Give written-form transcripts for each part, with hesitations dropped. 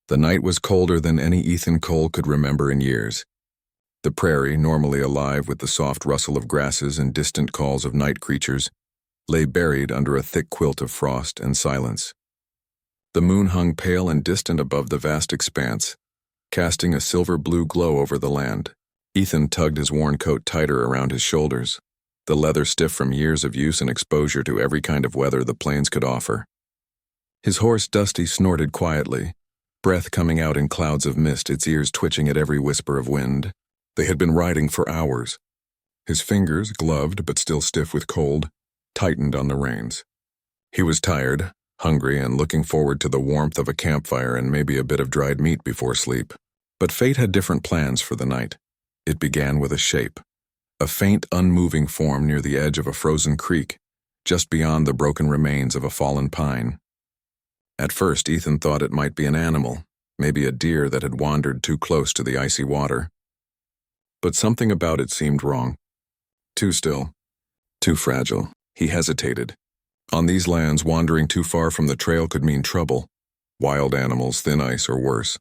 The night was colder than any Ethan Cole could remember in years. The prairie, normally alive with the soft rustle of grasses and distant calls of night creatures, lay buried under a thick quilt of frost and silence. The moon hung pale and distant above the vast expanse, casting a silver-blue glow over the land. Ethan tugged his worn coat tighter around his shoulders, the leather stiff from years of use and exposure to every kind of weather the plains could offer. His horse Dusty snorted quietly, breath coming out in clouds of mist, its ears twitching at every whisper of wind. They had been riding for hours. His fingers, gloved but still stiff with cold, tightened on the reins. He was tired, hungry, and looking forward to the warmth of a campfire and maybe a bit of dried meat before sleep. But fate had different plans for the night. It began with a shape, a faint, unmoving form near the edge of a frozen creek, just beyond the broken remains of a fallen pine. At first, Ethan thought it might be an animal, maybe a deer that had wandered too close to the icy water. But something about it seemed wrong. Too still, too fragile. He hesitated. On these lands, wandering too far from the trail could mean trouble. Wild animals, thin ice, or worse.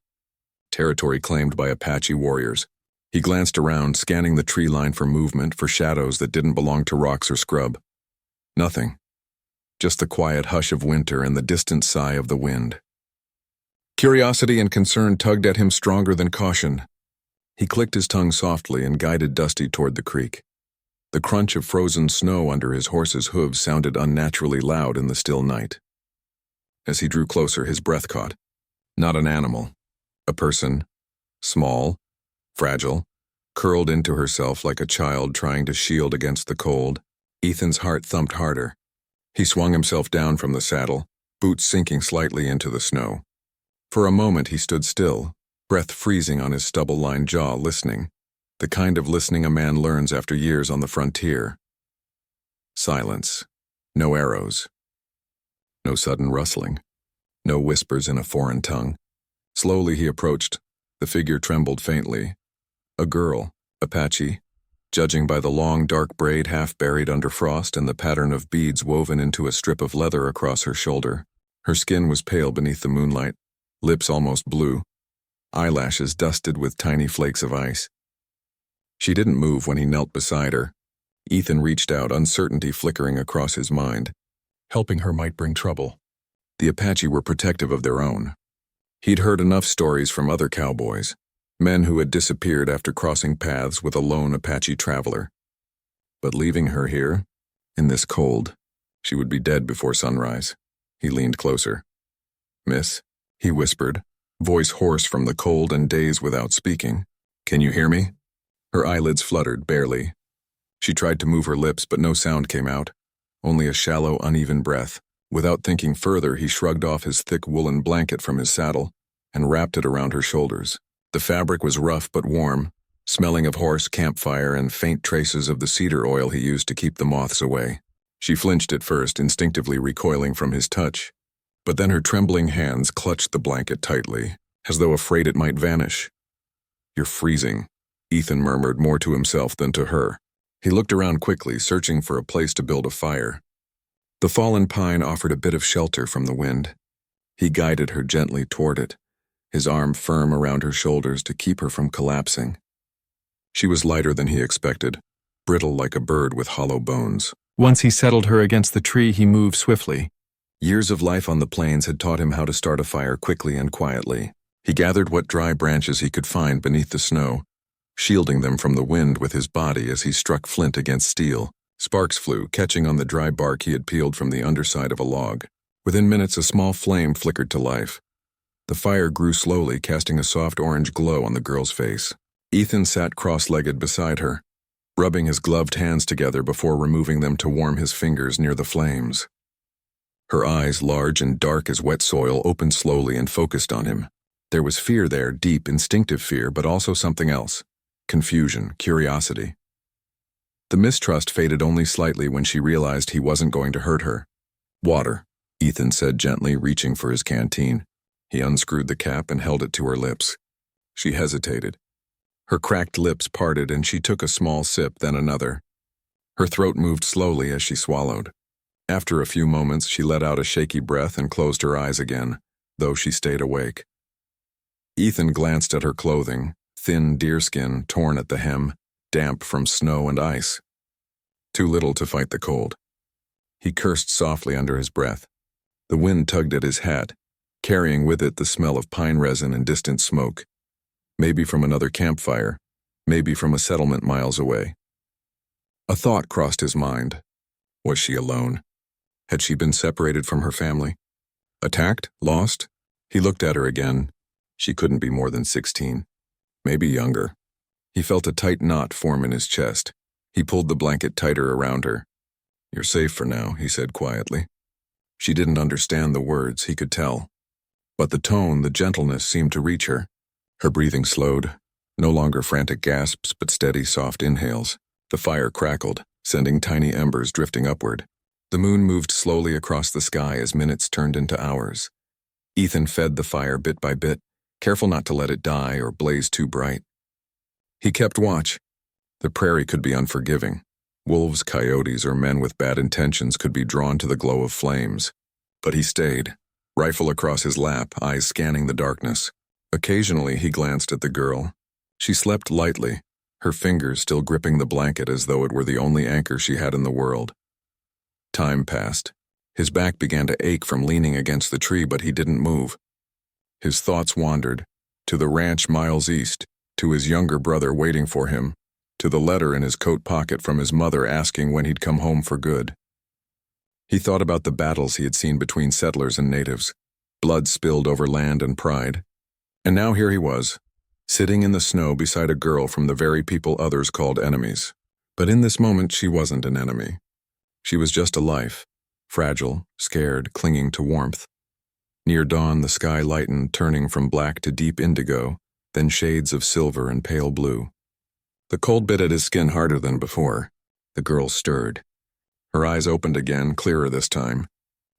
Territory claimed by Apache warriors. He glanced around, scanning the tree line for movement, for shadows that didn't belong to rocks or scrub. Nothing. Just the quiet hush of winter and the distant sigh of the wind. Curiosity and concern tugged at him stronger than caution. He clicked his tongue softly and guided Dusty toward the creek. The crunch of frozen snow under his horse's hooves sounded unnaturally loud in the still night. As he drew closer, his breath caught. Not an animal. A person. Small, fragile, curled into herself like a child trying to shield against the cold. Ethan's heart thumped harder. He swung himself down from the saddle, boots sinking slightly into the snow. For a moment he stood still, breath freezing on his stubble-lined jaw, listening. The kind of listening a man learns after years on the frontier. Silence. No arrows. No sudden rustling. No whispers in a foreign tongue. Slowly he approached. The figure trembled faintly. A girl, Apache, judging by the long dark braid half buried under frost and the pattern of beads woven into a strip of leather across her shoulder. Her skin was pale beneath the moonlight, lips almost blue, eyelashes dusted with tiny flakes of ice. She didn't move when he knelt beside her. Ethan reached out, uncertainty flickering across his mind. Helping her might bring trouble. The Apache were protective of their own. He'd heard enough stories from other cowboys, men who had disappeared after crossing paths with a lone Apache traveler. But leaving her here, in this cold, she would be dead before sunrise. He leaned closer. "Miss," he whispered, voice hoarse from the cold and days without speaking. "Can you hear me?" Her eyelids fluttered, barely. She tried to move her lips, but no sound came out, only a shallow, uneven breath. Without thinking further, he shrugged off his thick woolen blanket from his saddle and wrapped it around her shoulders. The fabric was rough but warm, smelling of horse, campfire, and faint traces of the cedar oil he used to keep the moths away. She flinched at first, instinctively recoiling from his touch, but then her trembling hands clutched the blanket tightly, as though afraid it might vanish. "You're freezing," Ethan murmured, more to himself than to her. He looked around quickly, searching for a place to build a fire. The fallen pine offered a bit of shelter from the wind. He guided her gently toward it, his arm firm around her shoulders to keep her from collapsing. She was lighter than he expected, brittle like a bird with hollow bones. Once he settled her against the tree, he moved swiftly. Years of life on the plains had taught him how to start a fire quickly and quietly. He gathered what dry branches he could find beneath the snow, shielding them from the wind with his body as he struck flint against steel. Sparks flew, catching on the dry bark he had peeled from the underside of a log. Within minutes, a small flame flickered to life. The fire grew slowly, casting a soft orange glow on the girl's face. Ethan sat cross-legged beside her, rubbing his gloved hands together before removing them to warm his fingers near the flames. Her eyes, large and dark as wet soil, opened slowly and focused on him. There was fear there, deep, instinctive fear, but also something else. Confusion, curiosity. The mistrust faded only slightly when she realized he wasn't going to hurt her. "Water," Ethan said gently, reaching for his canteen. He unscrewed the cap and held it to her lips. She hesitated. Her cracked lips parted and she took a small sip, then another. Her throat moved slowly as she swallowed. After a few moments, she let out a shaky breath and closed her eyes again, though she stayed awake. Ethan glanced at her clothing, thin deerskin torn at the hem, damp from snow and ice. Too little to fight the cold. He cursed softly under his breath. The wind tugged at his hat, carrying with it the smell of pine resin and distant smoke. Maybe from another campfire, maybe from a settlement miles away. A thought crossed his mind. Was she alone? Had she been separated from her family? Attacked? Lost? He looked at her again. She couldn't be more than 16. Maybe younger. He felt a tight knot form in his chest. He pulled the blanket tighter around her. "You're safe for now," he said quietly. She didn't understand the words, he could tell. But the tone, the gentleness seemed to reach her. Her breathing slowed, no longer frantic gasps but steady, soft inhales. The fire crackled, sending tiny embers drifting upward. The moon moved slowly across the sky as minutes turned into hours. Ethan fed the fire bit by bit, careful not to let it die or blaze too bright. He kept watch. The prairie could be unforgiving. Wolves, coyotes, or men with bad intentions could be drawn to the glow of flames. But he stayed, rifle across his lap, eyes scanning the darkness. Occasionally he glanced at the girl. She slept lightly, her fingers still gripping the blanket as though it were the only anchor she had in the world. Time passed. His back began to ache from leaning against the tree, but he didn't move. His thoughts wandered, to the ranch miles east, to his younger brother waiting for him, to the letter in his coat pocket from his mother asking when he'd come home for good. He thought about the battles he had seen between settlers and natives, blood spilled over land and pride. And now here he was, sitting in the snow beside a girl from the very people others called enemies. But in this moment she wasn't an enemy. She was just a life, fragile, scared, clinging to warmth. Near dawn the sky lightened, turning from black to deep indigo, then shades of silver and pale blue. The cold bit at his skin harder than before. The girl stirred. Her eyes opened again, clearer this time.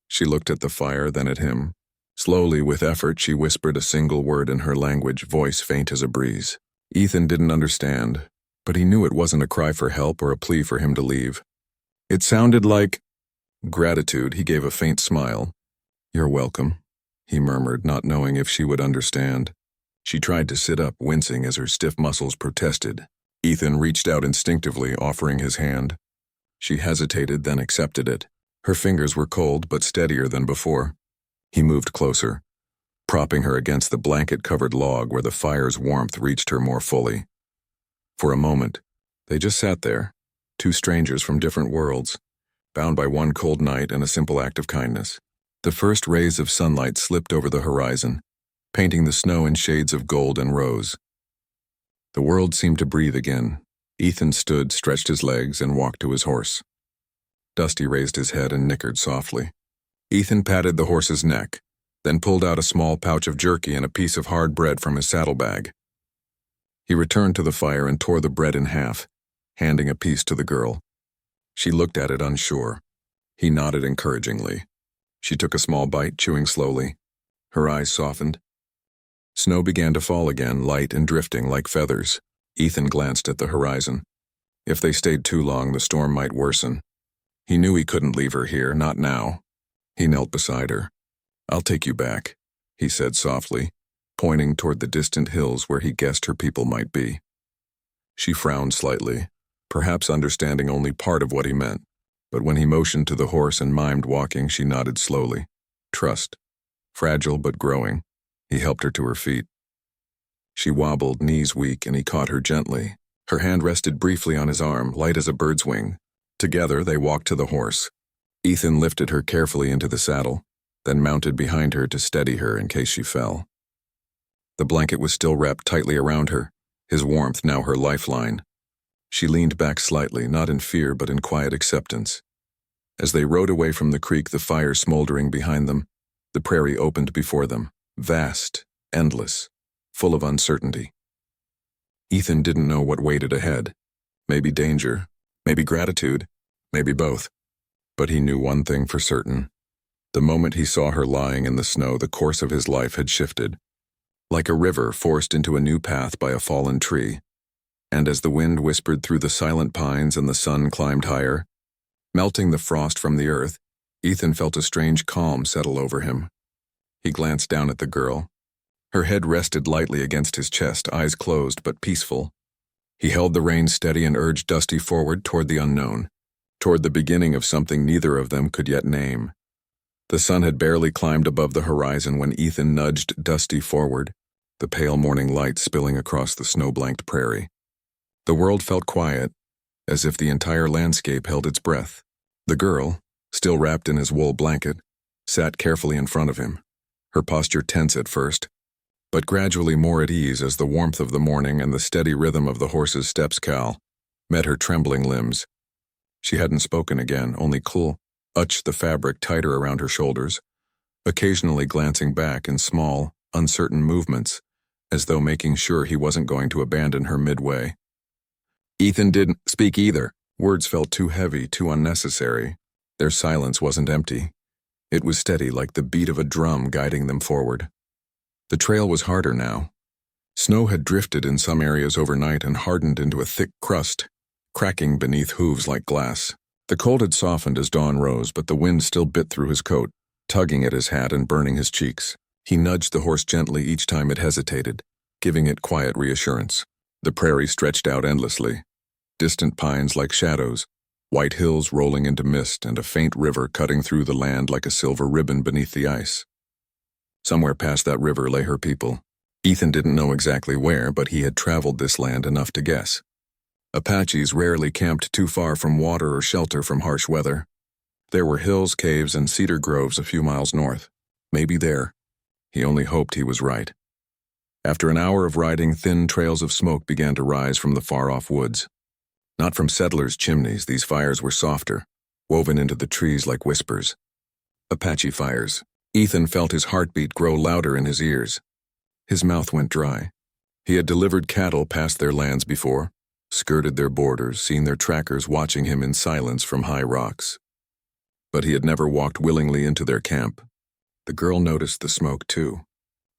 She looked at the fire, then at him. Slowly, with effort, she whispered a single word in her language, voice faint as a breeze. Ethan didn't understand, but he knew it wasn't a cry for help or a plea for him to leave. It sounded like gratitude. He gave a faint smile. "You're welcome," he murmured, not knowing if she would understand. She tried to sit up, wincing as her stiff muscles protested. Ethan reached out instinctively, offering his hand. She hesitated, then accepted it. Her fingers were cold but steadier than before. He moved closer, propping her against the blanket-covered log where the fire's warmth reached her more fully. For a moment, they just sat there, two strangers from different worlds, bound by one cold night and a simple act of kindness. The first rays of sunlight slipped over the horizon, painting the snow in shades of gold and rose. The world seemed to breathe again. Ethan stood, stretched his legs, and walked to his horse. Dusty raised his head and nickered softly. Ethan patted the horse's neck, then pulled out a small pouch of jerky and a piece of hard bread from his saddlebag. He returned to the fire and tore the bread in half, handing a piece to the girl. She looked at it unsure. He nodded encouragingly. She took a small bite, chewing slowly. Her eyes softened. Snow began to fall again, light and drifting like feathers. Ethan glanced at the horizon. If they stayed too long, the storm might worsen. He knew he couldn't leave her here, not now. He knelt beside her. "I'll take you back," he said softly, pointing toward the distant hills where he guessed her people might be. She frowned slightly, perhaps understanding only part of what he meant, but when he motioned to the horse and mimed walking, she nodded slowly. Trust. Fragile but growing. He helped her to her feet. She wobbled, knees weak, and he caught her gently. Her hand rested briefly on his arm, light as a bird's wing. Together, they walked to the horse. Ethan lifted her carefully into the saddle, then mounted behind her to steady her in case she fell. The blanket was still wrapped tightly around her, his warmth now her lifeline. She leaned back slightly, not in fear but in quiet acceptance. As they rode away from the creek, the fire smoldering behind them, the prairie opened before them, vast, endless, full of uncertainty. Ethan didn't know what waited ahead. Maybe danger, maybe gratitude, maybe both. But he knew one thing for certain. The moment he saw her lying in the snow, the course of his life had shifted. Like a river forced into a new path by a fallen tree. And as the wind whispered through the silent pines and the sun climbed higher, melting the frost from the earth, Ethan felt a strange calm settle over him. He glanced down at the girl. Her head rested lightly against his chest, eyes closed but peaceful. He held the reins steady and urged Dusty forward toward the unknown, toward the beginning of something neither of them could yet name. The sun had barely climbed above the horizon when Ethan nudged Dusty forward, the pale morning light spilling across the snow-blanked prairie. The world felt quiet, as if the entire landscape held its breath. The girl, still wrapped in his wool blanket, sat carefully in front of him, her posture tense at first, but gradually more at ease as the warmth of the morning and the steady rhythm of the horse's steps met her trembling limbs. She hadn't spoken again, only clutched the fabric tighter around her shoulders, occasionally glancing back in small, uncertain movements, as though making sure he wasn't going to abandon her midway. Ethan didn't speak either. Words felt too heavy, too unnecessary. Their silence wasn't empty. It was steady, like the beat of a drum guiding them forward. The trail was harder now. Snow had drifted in some areas overnight and hardened into a thick crust, cracking beneath hooves like glass. The cold had softened as dawn rose, but the wind still bit through his coat, tugging at his hat and burning his cheeks. He nudged the horse gently each time it hesitated, giving it quiet reassurance. The prairie stretched out endlessly. Distant pines like shadows, white hills rolling into mist, and a faint river cutting through the land like a silver ribbon beneath the ice. Somewhere past that river lay her people. Ethan didn't know exactly where, but he had traveled this land enough to guess. Apaches rarely camped too far from water or shelter from harsh weather. There were hills, caves, and cedar groves a few miles north. Maybe there. He only hoped he was right. After an hour of riding, thin trails of smoke began to rise from the far-off woods. Not from settlers' chimneys, these fires were softer, woven into the trees like whispers. Apache fires. Ethan felt his heartbeat grow louder in his ears. His mouth went dry. He had delivered cattle past their lands before, skirted their borders, seen their trackers watching him in silence from high rocks. But he had never walked willingly into their camp. The girl noticed the smoke, too.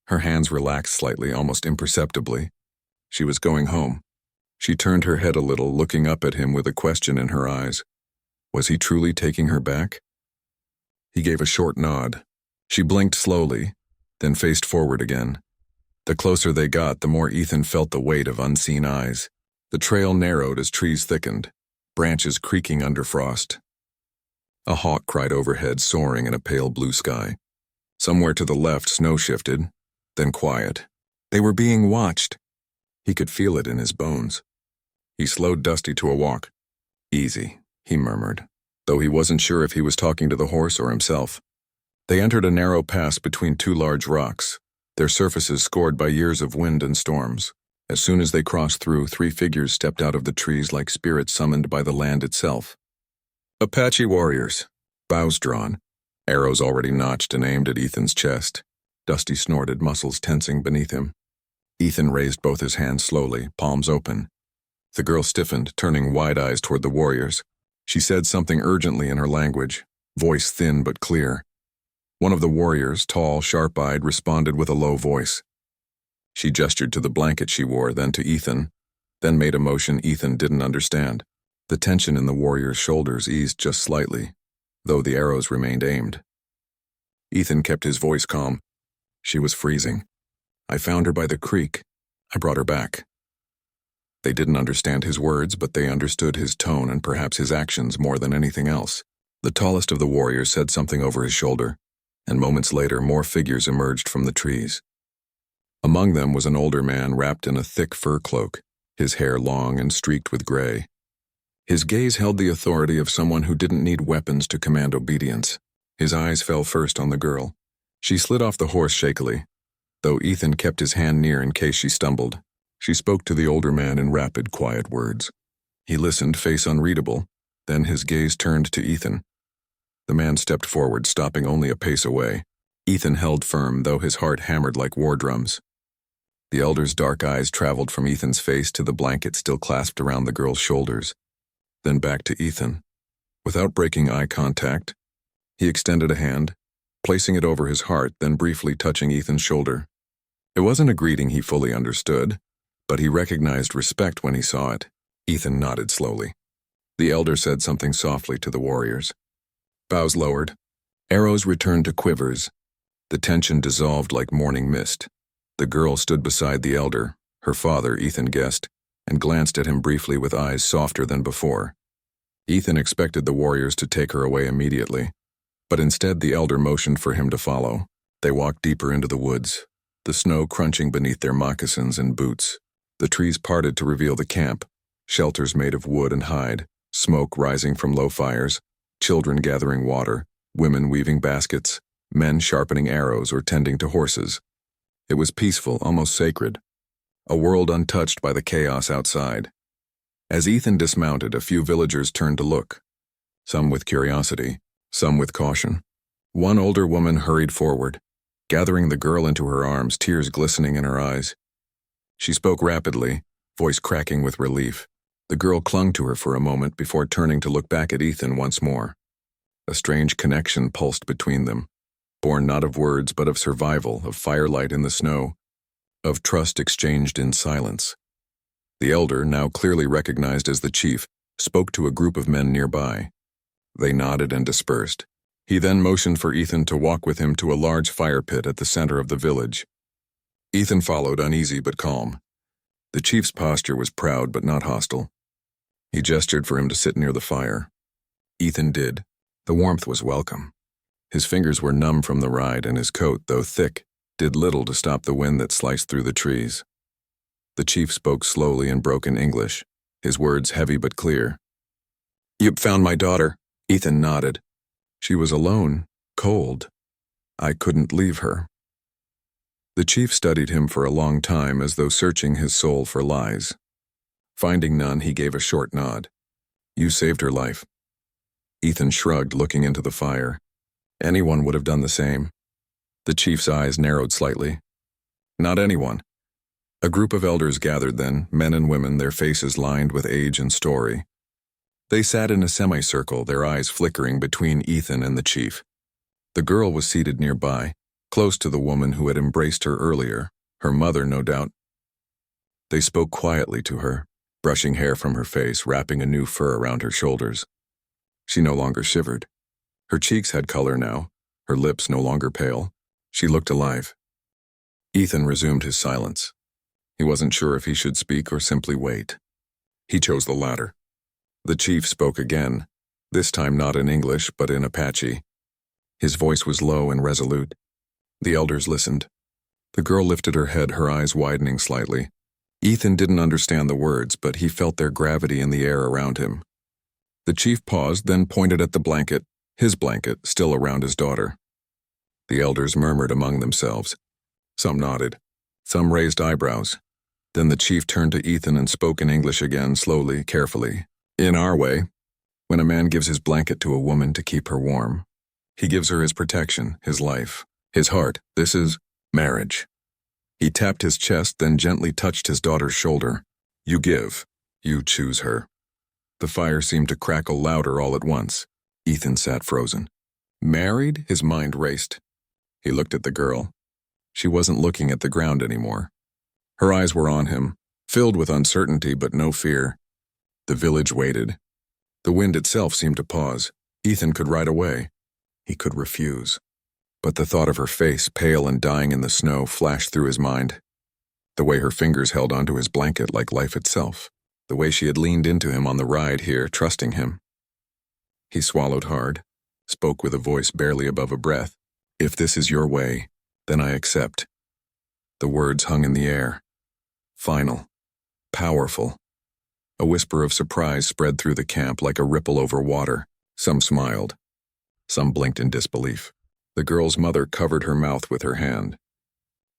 Her hands relaxed slightly, almost imperceptibly. She was going home. She turned her head a little, looking up at him with a question in her eyes. Was he truly taking her back? He gave a short nod. She blinked slowly, then faced forward again. The closer they got, the more Ethan felt the weight of unseen eyes. The trail narrowed as trees thickened, branches creaking under frost. A hawk cried overhead, soaring in a pale blue sky. Somewhere to the left, snow shifted, then quiet. They were being watched. He could feel it in his bones. He slowed Dusty to a walk. Easy, he murmured, though he wasn't sure if he was talking to the horse or himself. They entered a narrow pass between two large rocks, their surfaces scored by years of wind and storms. As soon as they crossed through, three figures stepped out of the trees like spirits summoned by the land itself. Apache warriors, bows drawn, arrows already notched and aimed at Ethan's chest. Dusty snorted, muscles tensing beneath him. Ethan raised both his hands slowly, palms open. The girl stiffened, turning wide eyes toward the warriors. She said something urgently in her language, voice thin but clear. One of the warriors, tall, sharp-eyed, responded with a low voice. She gestured to the blanket she wore, then to Ethan, then made a motion Ethan didn't understand. The tension in the warrior's shoulders eased just slightly, though the arrows remained aimed. Ethan kept his voice calm. She was freezing. I found her by the creek. I brought her back. They didn't understand his words, but they understood his tone and perhaps his actions more than anything else. The tallest of the warriors said something over his shoulder, and moments later more figures emerged from the trees. Among them was an older man wrapped in a thick fur cloak, his hair long and streaked with gray. His gaze held the authority of someone who didn't need weapons to command obedience. His eyes fell first on the girl. She slid off the horse shakily, though Ethan kept his hand near in case she stumbled. She spoke to the older man in rapid, quiet words. He listened, face unreadable, then his gaze turned to Ethan. The man stepped forward, stopping only a pace away. Ethan held firm, though his heart hammered like war drums. The elder's dark eyes traveled from Ethan's face to the blanket still clasped around the girl's shoulders, then back to Ethan. Without breaking eye contact, he extended a hand, placing it over his heart, then briefly touching Ethan's shoulder. It wasn't a greeting he fully understood, but he recognized respect when he saw it. Ethan nodded slowly. The elder said something softly to the warriors. Bows lowered. Arrows returned to quivers. The tension dissolved like morning mist. The girl stood beside the elder, her father, Ethan guessed, and glanced at him briefly with eyes softer than before. Ethan expected the warriors to take her away immediately, but instead the elder motioned for him to follow. They walked deeper into the woods, the snow crunching beneath their moccasins and boots. The trees parted to reveal the camp, shelters made of wood and hide, smoke rising from low fires, children gathering water, women weaving baskets, men sharpening arrows or tending to horses. It was peaceful, almost sacred, a world untouched by the chaos outside. As Ethan dismounted, a few villagers turned to look, some with curiosity, some with caution. One older woman hurried forward, gathering the girl into her arms, tears glistening in her eyes. She spoke rapidly, voice cracking with relief. The girl clung to her for a moment before turning to look back at Ethan once more. A strange connection pulsed between them, born not of words but of survival, of firelight in the snow, of trust exchanged in silence. The elder, now clearly recognized as the chief, spoke to a group of men nearby. They nodded and dispersed. He then motioned for Ethan to walk with him to a large fire pit at the center of the village. Ethan followed, uneasy but calm. The chief's posture was proud but not hostile. He gestured for him to sit near the fire. Ethan did. The warmth was welcome. His fingers were numb from the ride, and his coat, though thick, did little to stop the wind that sliced through the trees. The chief spoke slowly in broken English, his words heavy but clear. "You've found my daughter." Ethan nodded. "She was alone, cold. I couldn't leave her." The chief studied him for a long time, as though searching his soul for lies. Finding none, he gave a short nod. "You saved her life." Ethan shrugged, looking into the fire. Anyone would have done the same. The chief's eyes narrowed slightly. "Not anyone." A group of elders gathered then, men and women, their faces lined with age and story. They sat in a semicircle, their eyes flickering between Ethan and the chief. The girl was seated nearby, close to the woman who had embraced her earlier, her mother, no doubt. They spoke quietly to her, brushing hair from her face, wrapping a new fur around her shoulders. She no longer shivered. Her cheeks had color now, her lips no longer pale. She looked alive. Ethan resumed his silence. He wasn't sure if he should speak or simply wait. He chose the latter. The chief spoke again, this time not in English but in Apache. His voice was low and resolute. The elders listened. The girl lifted her head, her eyes widening slightly. Ethan didn't understand the words, but he felt their gravity in the air around him. The chief paused, then pointed at the blanket, his blanket, still around his daughter. The elders murmured among themselves. Some nodded. Some raised eyebrows. Then the chief turned to Ethan and spoke in English again, slowly, carefully. "In our way, when a man gives his blanket to a woman to keep her warm, he gives her his protection, his life, his heart. This is marriage." He tapped his chest, then gently touched his daughter's shoulder. "You give. You choose her." The fire seemed to crackle louder all at once. Ethan sat frozen. Married? His mind raced. He looked at the girl. She wasn't looking at the ground anymore. Her eyes were on him, filled with uncertainty but no fear. The village waited. The wind itself seemed to pause. Ethan could ride away. He could refuse. But the thought of her face, pale and dying in the snow, flashed through his mind. The way her fingers held onto his blanket like life itself. The way she had leaned into him on the ride here, trusting him. He swallowed hard, spoke with a voice barely above a breath. "If this is your way, then I accept." The words hung in the air. Final. Powerful. A whisper of surprise spread through the camp like a ripple over water. Some smiled. Some blinked in disbelief. The girl's mother covered her mouth with her hand.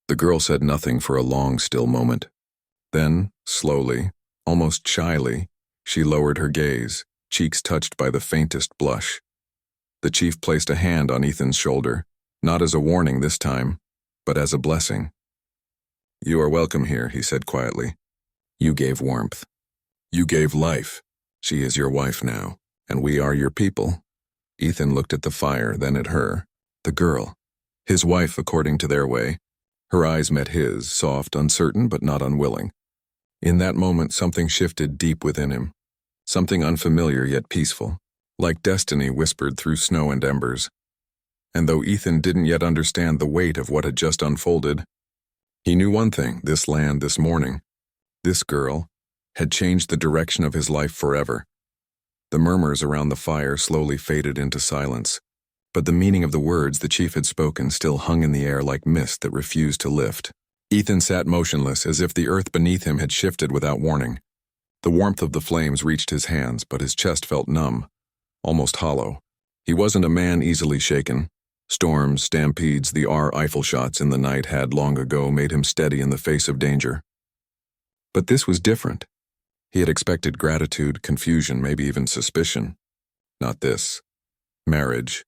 The girl said nothing for a long, still moment. Then, slowly, almost shyly, she lowered her gaze, cheeks touched by the faintest blush. The chief placed a hand on Ethan's shoulder, not as a warning this time, but as a blessing. "You are welcome here," he said quietly. "You gave warmth. You gave life. She is your wife now, and we are your people." Ethan looked at the fire, then at her, the girl, his wife according to their way. Her eyes met his, soft, uncertain, but not unwilling. In that moment, something shifted deep within him. Something unfamiliar yet peaceful, like destiny whispered through snow and embers. And though Ethan didn't yet understand the weight of what had just unfolded, He knew one thing: this land, this morning, this girl, had changed the direction of his life forever. The murmurs around the fire slowly faded into silence, but the meaning of the words the chief had spoken still hung in the air like mist that refused to lift. Ethan sat motionless, as if the earth beneath him had shifted without warning. The warmth of the flames reached his hands, but his chest felt numb, almost hollow. He wasn't a man easily shaken. Storms, stampedes, the Eiffel shots in the night had long ago made him steady in the face of danger. But this was different. He had expected gratitude, confusion, maybe even suspicion. Not this. Marriage.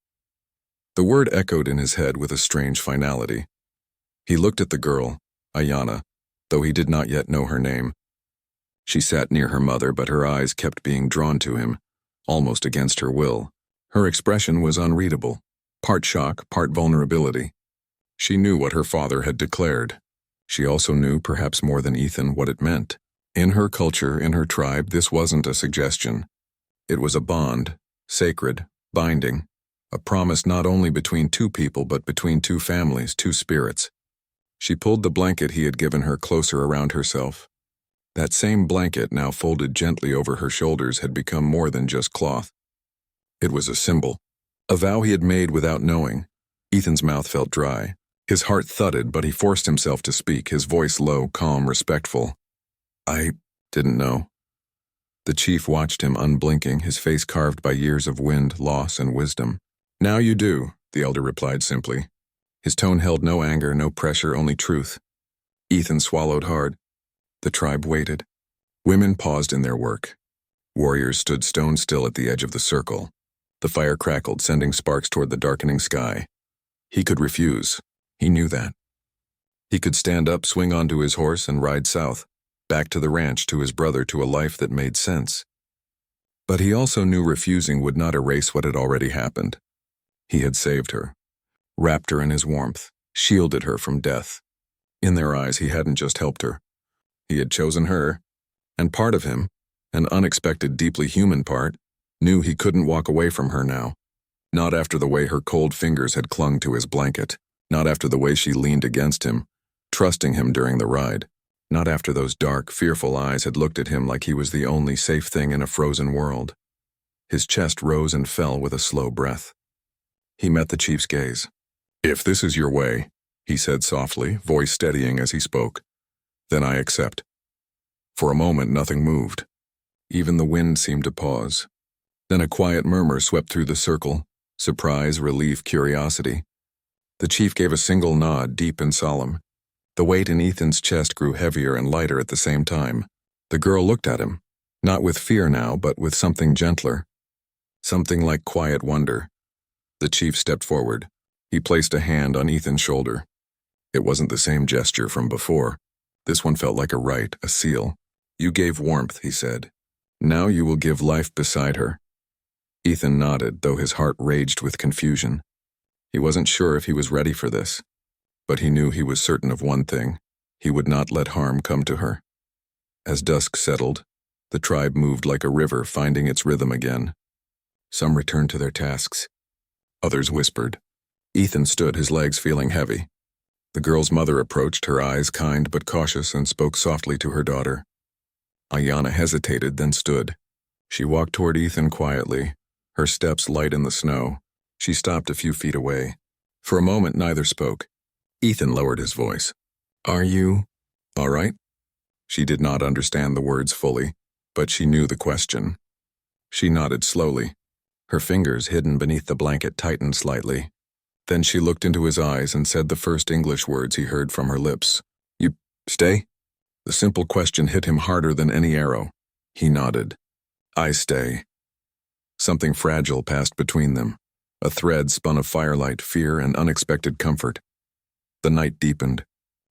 The word echoed in his head with a strange finality. He looked at the girl, Ayanna, though he did not yet know her name. She sat near her mother, but her eyes kept being drawn to him, almost against her will. Her expression was unreadable, part shock, part vulnerability. She knew what her father had declared. She also knew, perhaps more than Ethan, what it meant. In her culture, in her tribe, this wasn't a suggestion. It was a bond, sacred, binding, a promise not only between two people but between two families, two spirits. She pulled the blanket he had given her closer around herself. That same blanket, now folded gently over her shoulders, had become more than just cloth. It was a symbol, a vow he had made without knowing. Ethan's mouth felt dry. His heart thudded, but he forced himself to speak, his voice low, calm, respectful. I didn't know. The chief watched him unblinking, his face carved by years of wind, loss, and wisdom. Now you do, the elder replied simply. His tone held no anger, no pressure, only truth. Ethan swallowed hard. The tribe waited. Women paused in their work. Warriors stood stone still at the edge of the circle. The fire crackled, sending sparks toward the darkening sky. He could refuse. He knew that. He could stand up, swing onto his horse, and ride south, back to the ranch, to his brother, to a life that made sense. But he also knew refusing would not erase what had already happened. He had saved her, wrapped her in his warmth, shielded her from death. In their eyes, he hadn't just helped her. He had chosen her, and part of him, an unexpected, deeply human part, knew he couldn't walk away from her now. Not after the way her cold fingers had clung to his blanket, not after the way she leaned against him, trusting him during the ride, not after those dark, fearful eyes had looked at him like he was the only safe thing in a frozen world. His chest rose and fell with a slow breath. He met the chief's gaze. "If this is your way," he said softly, voice steadying as he spoke, "then I accept." For a moment, nothing moved. Even the wind seemed to pause. Then a quiet murmur swept through the circle, surprise, relief, curiosity. The chief gave a single nod, deep and solemn. The weight in Ethan's chest grew heavier and lighter at the same time. The girl looked at him, not with fear now, but with something gentler, something like quiet wonder. The chief stepped forward. He placed a hand on Ethan's shoulder. It wasn't the same gesture from before. This one felt like a rite, a seal. "You gave warmth," he said. "Now you will give life beside her." Ethan nodded, though his heart raged with confusion. He wasn't sure if he was ready for this, but he knew he was certain of one thing: he would not let harm come to her. As dusk settled, the tribe moved like a river, finding its rhythm again. Some returned to their tasks. Others whispered. Ethan stood, his legs feeling heavy. The girl's mother approached, her eyes kind but cautious, and spoke softly to her daughter. Ayanna hesitated, then stood. She walked toward Ethan quietly, her steps light in the snow. She stopped a few feet away. For a moment, neither spoke. Ethan lowered his voice. "Are you all right?" She did not understand the words fully, but she knew the question. She nodded slowly. Her fingers, hidden beneath the blanket, tightened slightly. Then she looked into his eyes and said the first English words he heard from her lips. "You stay?" The simple question hit him harder than any arrow. He nodded. "I stay." Something fragile passed between them. A thread spun of firelight, fear, and unexpected comfort. The night deepened.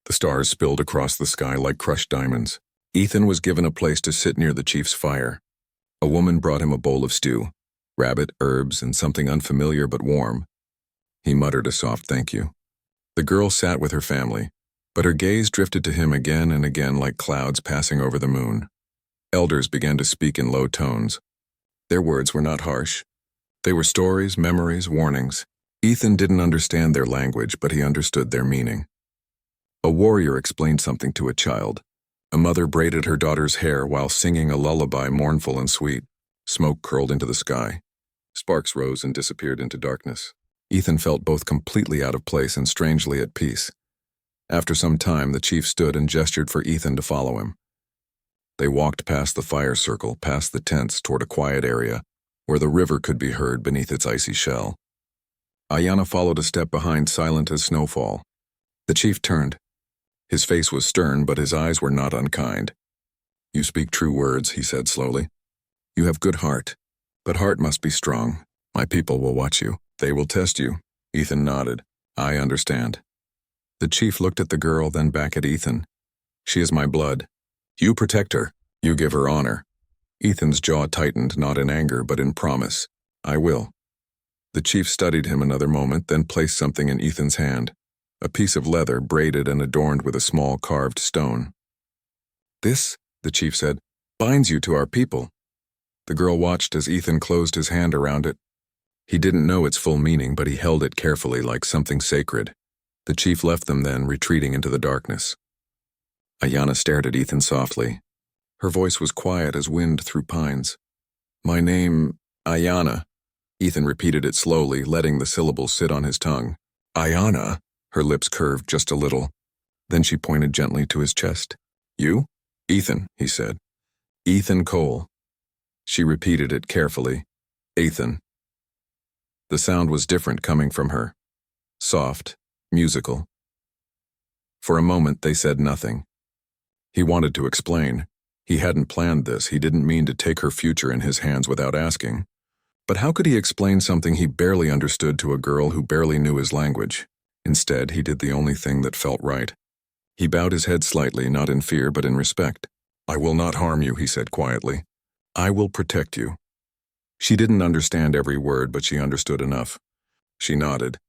The stars spilled across the sky like crushed diamonds. Ethan was given a place to sit near the chief's fire. A woman brought him a bowl of stew, rabbit, herbs, and something unfamiliar but warm. He muttered a soft thank you. The girl sat with her family, but her gaze drifted to him again and again like clouds passing over the moon. Elders began to speak in low tones. Their words were not harsh. They were stories, memories, warnings. Ethan didn't understand their language, but he understood their meaning. A warrior explained something to a child. A mother braided her daughter's hair while singing a lullaby mournful and sweet. Smoke curled into the sky. Sparks rose and disappeared into darkness. Ethan felt both completely out of place and strangely at peace. After some time, the chief stood and gestured for Ethan to follow him. They walked past the fire circle, past the tents, toward a quiet area where the river could be heard beneath its icy shell. Ayanna followed a step behind, silent as snowfall. The chief turned. His face was stern, but his eyes were not unkind. "You speak true words," he said slowly. "You have good heart, but heart must be strong. My people will watch you. They will test you." Ethan nodded. "I understand." The chief looked at the girl, then back at Ethan. "She is my blood. You protect her. You give her honor." Ethan's jaw tightened, not in anger, but in promise. "I will." The chief studied him another moment, then placed something in Ethan's hand. A piece of leather, braided and adorned with a small carved stone. "This," the chief said, "binds you to our people." The girl watched as Ethan closed his hand around it. He didn't know its full meaning, but he held it carefully like something sacred. The chief left them then, retreating into the darkness. Ayanna stared at Ethan softly. Her voice was quiet as wind through pines. "My name, Ayanna." Ethan repeated it slowly, letting the syllables sit on his tongue. "Ayanna?" Her lips curved just a little. Then she pointed gently to his chest. "You?" "Ethan," he said. "Ethan Cole." She repeated it carefully. "Ethan." The sound was different coming from her. Soft, musical. For a moment they said nothing. He wanted to explain. He hadn't planned this. He didn't mean to take her future in his hands without asking. But how could he explain something he barely understood to a girl who barely knew his language? Instead, he did the only thing that felt right. He bowed his head slightly, not in fear but in respect. "I will not harm you," he said quietly. "I will protect you." She didn't understand every word, but she understood enough. She nodded.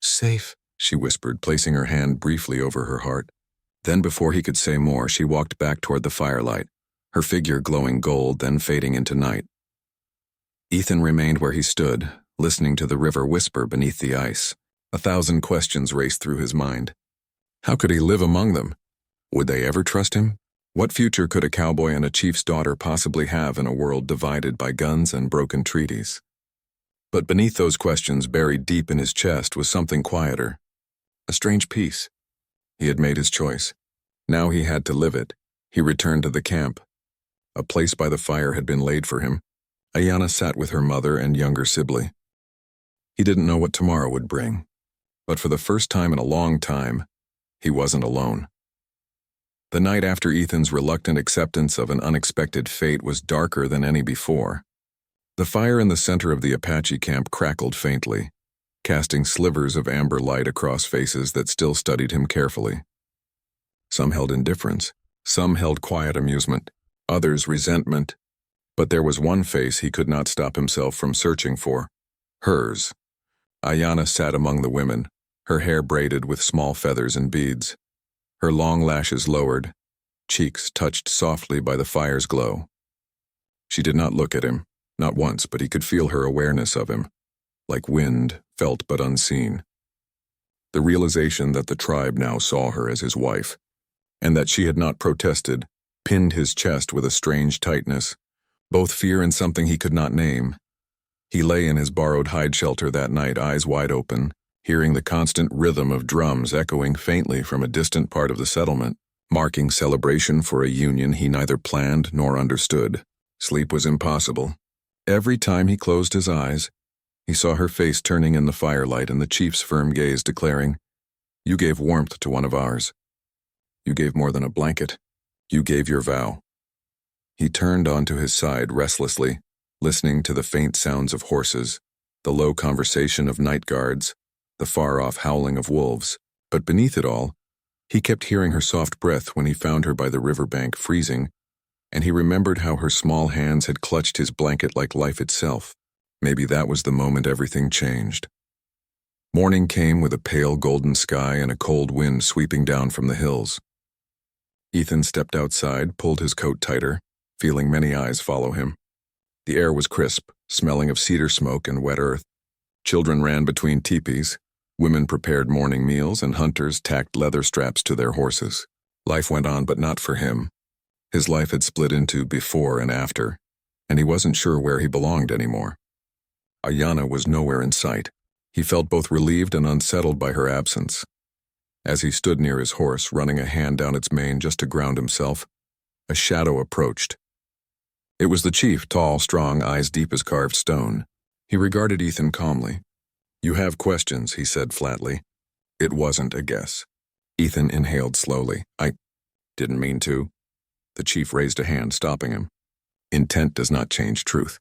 "Safe," she whispered, placing her hand briefly over her heart. Then before he could say more, she walked back toward the firelight, her figure glowing gold, then fading into night. Ethan remained where he stood, listening to the river whisper beneath the ice. 1,000 questions raced through his mind. How could he live among them? Would they ever trust him? What future could a cowboy and a chief's daughter possibly have in a world divided by guns and broken treaties? But beneath those questions, buried deep in his chest, was something quieter. A strange peace. He had made his choice. Now he had to live it. He returned to the camp. A place by the fire had been laid for him. Ayanna sat with her mother and younger sibling. He didn't know what tomorrow would bring. But for the first time in a long time, he wasn't alone. The night after Ethan's reluctant acceptance of an unexpected fate was darker than any before. The fire in the center of the Apache camp crackled faintly, casting slivers of amber light across faces that still studied him carefully. Some held indifference, some held quiet amusement, others resentment. But there was one face he could not stop himself from searching for. Hers. Ayanna sat among the women, her hair braided with small feathers and beads. Her long lashes lowered, cheeks touched softly by the fire's glow. She did not look at him, not once, but he could feel her awareness of him, like wind, felt but unseen. The realization that the tribe now saw her as his wife, and that she had not protested, pinned his chest with a strange tightness, both fear and something he could not name. He lay in his borrowed hide shelter that night, eyes wide open, hearing the constant rhythm of drums echoing faintly from a distant part of the settlement, marking celebration for a union he neither planned nor understood. Sleep was impossible. Every time he closed his eyes, he saw her face turning in the firelight and the chief's firm gaze declaring, "You gave warmth to one of ours. You gave more than a blanket. You gave your vow." He turned onto his side restlessly, listening to the faint sounds of horses, the low conversation of night guards, the far-off howling of wolves. But beneath it all, he kept hearing her soft breath when he found her by the riverbank freezing, and he remembered how her small hands had clutched his blanket like life itself. Maybe that was the moment everything changed. Morning came with a pale golden sky and a cold wind sweeping down from the hills. Ethan stepped outside, pulled his coat tighter, feeling many eyes follow him. The air was crisp, smelling of cedar smoke and wet earth. Children ran between teepees. Women prepared morning meals and hunters tacked leather straps to their horses. Life went on, but not for him. His life had split into before and after, and he wasn't sure where he belonged anymore. Ayanna was nowhere in sight. He felt both relieved and unsettled by her absence. As he stood near his horse, running a hand down its mane just to ground himself, a shadow approached. It was the chief, tall, strong, eyes deep as carved stone. He regarded Ethan calmly. "You have questions," he said flatly. It wasn't a guess. Ethan inhaled slowly. "I didn't mean to." The chief raised a hand, stopping him. "Intent does not change truth.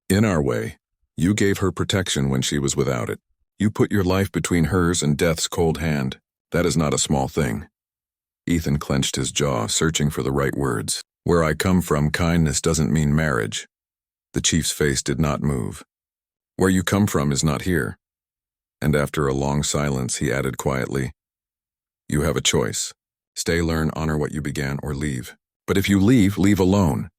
In our way, you gave her protection when she was without it. You put your life between hers and death's cold hand. That is not a small thing." Ethan clenched his jaw, searching for the right words. "Where I come from, kindness doesn't mean marriage." The chief's face did not move. "Where you come from is not here." And after a long silence, he added quietly, "You have a choice. Stay, learn, honor what you began, or leave. But if you leave, leave alone."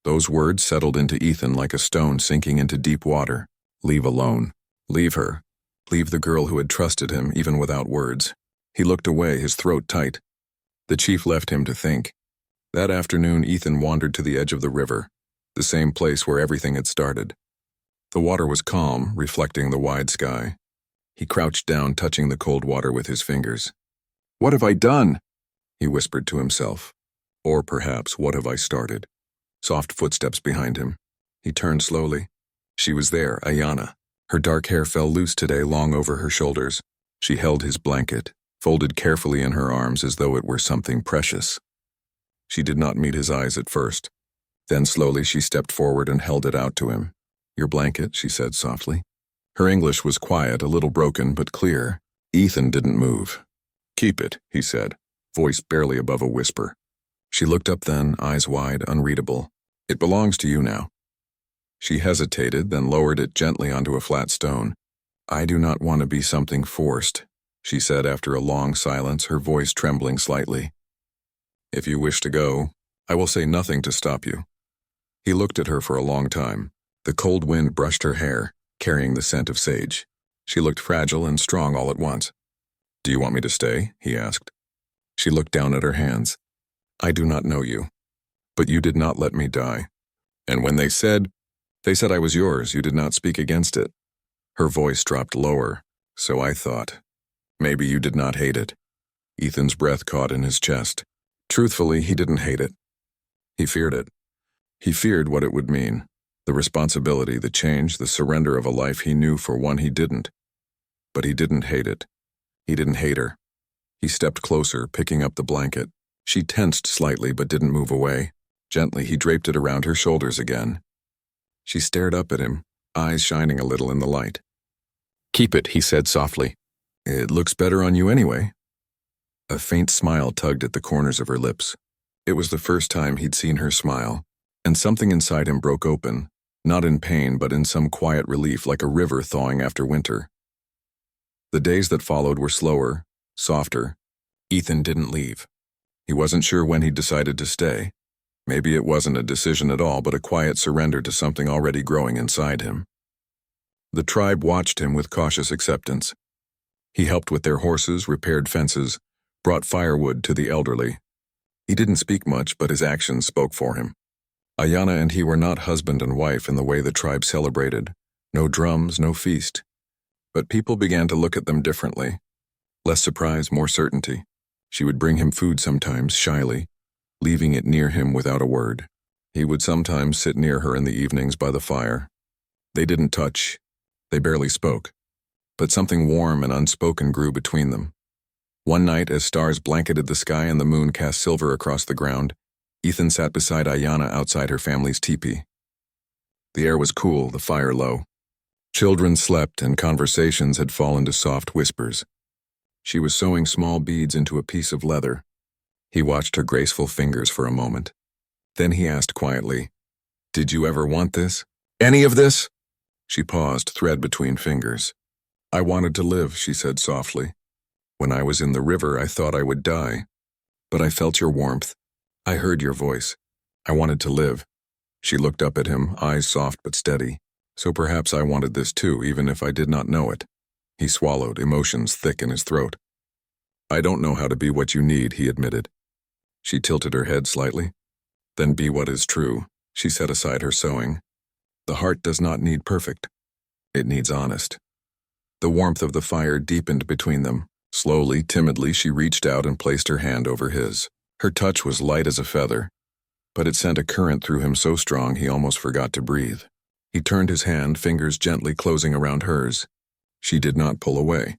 Those words settled into Ethan like a stone sinking into deep water. Leave alone. Leave her. Leave the girl who had trusted him, even without words. He looked away, his throat tight. The chief left him to think. That afternoon, Ethan wandered to the edge of the river, the same place where everything had started. The water was calm, reflecting the wide sky. He crouched down, touching the cold water with his fingers. "What have I done?" he whispered to himself. Or perhaps, what have I started? Soft footsteps behind him. He turned slowly. She was there, Ayanna. Her dark hair fell loose today, long over her shoulders. She held his blanket, folded carefully in her arms as though it were something precious. She did not meet his eyes at first. Then slowly she stepped forward and held it out to him. "Your blanket," she said softly. Her English was quiet, a little broken, but clear. Ethan didn't move. "Keep it," he said, voice barely above a whisper. She looked up then, eyes wide, unreadable. "It belongs to you now." She hesitated, then lowered it gently onto a flat stone. "I do not want to be something forced," she said after a long silence, her voice trembling slightly. "If you wish to go, I will say nothing to stop you." He looked at her for a long time. The cold wind brushed her hair, carrying the scent of sage. She looked fragile and strong all at once. "Do you want me to stay?" he asked. She looked down at her hands. "I do not know you, but you did not let me die. And when they said I was yours, you did not speak against it." Her voice dropped lower, "So I thought. Maybe you did not hate it." Ethan's breath caught in his chest. Truthfully, he didn't hate it. He feared it. He feared what it would mean. The responsibility, the change, the surrender of a life he knew for one he didn't. But he didn't hate it. He didn't hate her. He stepped closer, picking up the blanket. She tensed slightly but didn't move away. Gently, he draped it around her shoulders again. She stared up at him, eyes shining a little in the light. "Keep it," he said softly. "It looks better on you anyway." A faint smile tugged at the corners of her lips. It was the first time he'd seen her smile, and something inside him broke open, not in pain but in some quiet relief, like a river thawing after winter. The days that followed were slower, softer. Ethan didn't leave. He wasn't sure when he'd decided to stay. Maybe it wasn't a decision at all, but a quiet surrender to something already growing inside him. The tribe watched him with cautious acceptance. He helped with their horses, repaired fences, brought firewood to the elderly. He didn't speak much, but his actions spoke for him. Ayanna and he were not husband and wife in the way the tribe celebrated. No drums, no feast. But people began to look at them differently. Less surprise, more certainty. She would bring him food sometimes, shyly, leaving it near him without a word. He would sometimes sit near her in the evenings by the fire. They didn't touch. They barely spoke. But something warm and unspoken grew between them. One night, as stars blanketed the sky and the moon cast silver across the ground, Ethan sat beside Ayanna outside her family's teepee. The air was cool, the fire low. Children slept and conversations had fallen to soft whispers. She was sewing small beads into a piece of leather. He watched her graceful fingers for a moment. Then he asked quietly, "Did you ever want this? Any of this?" She paused, thread between fingers. "I wanted to live," she said softly. "When I was in the river, I thought I would die. But I felt your warmth. I heard your voice. I wanted to live." She looked up at him, eyes soft but steady. "So perhaps I wanted this too, even if I did not know it." He swallowed, emotions thick in his throat. I don't know how to be what you need, he admitted. She tilted her head slightly. Then be what is true. She set aside her sewing. The heart does not need perfect. It needs honest. The warmth of the fire deepened between them. Slowly, timidly, she reached out and placed her hand over his. Her touch was light as a feather, but it sent a current through him so strong he almost forgot to breathe. He turned his hand, fingers gently closing around hers. She did not pull away,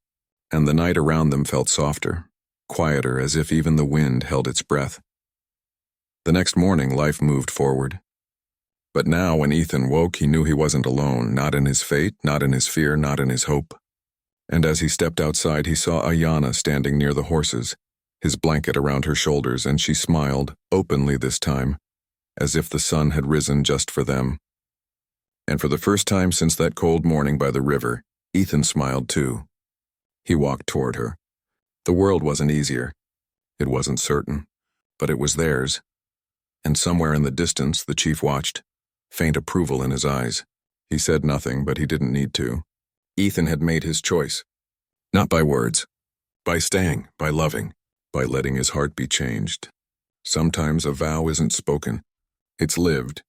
and the night around them felt softer, quieter, as if even the wind held its breath. The next morning, life moved forward. But now, when Ethan woke, he knew he wasn't alone, not in his fate, not in his fear, not in his hope. And as he stepped outside, he saw Ayanna standing near the horses, his blanket around her shoulders, and she smiled, openly this time, as if the sun had risen just for them. And for the first time since that cold morning by the river, Ethan smiled too. He walked toward her. The world wasn't easier. It wasn't certain, but it was theirs. And somewhere in the distance, the chief watched, faint approval in his eyes. He said nothing, but he didn't need to. Ethan had made his choice. Not by words. By staying, by loving, by letting his heart be changed. Sometimes a vow isn't spoken. It's lived,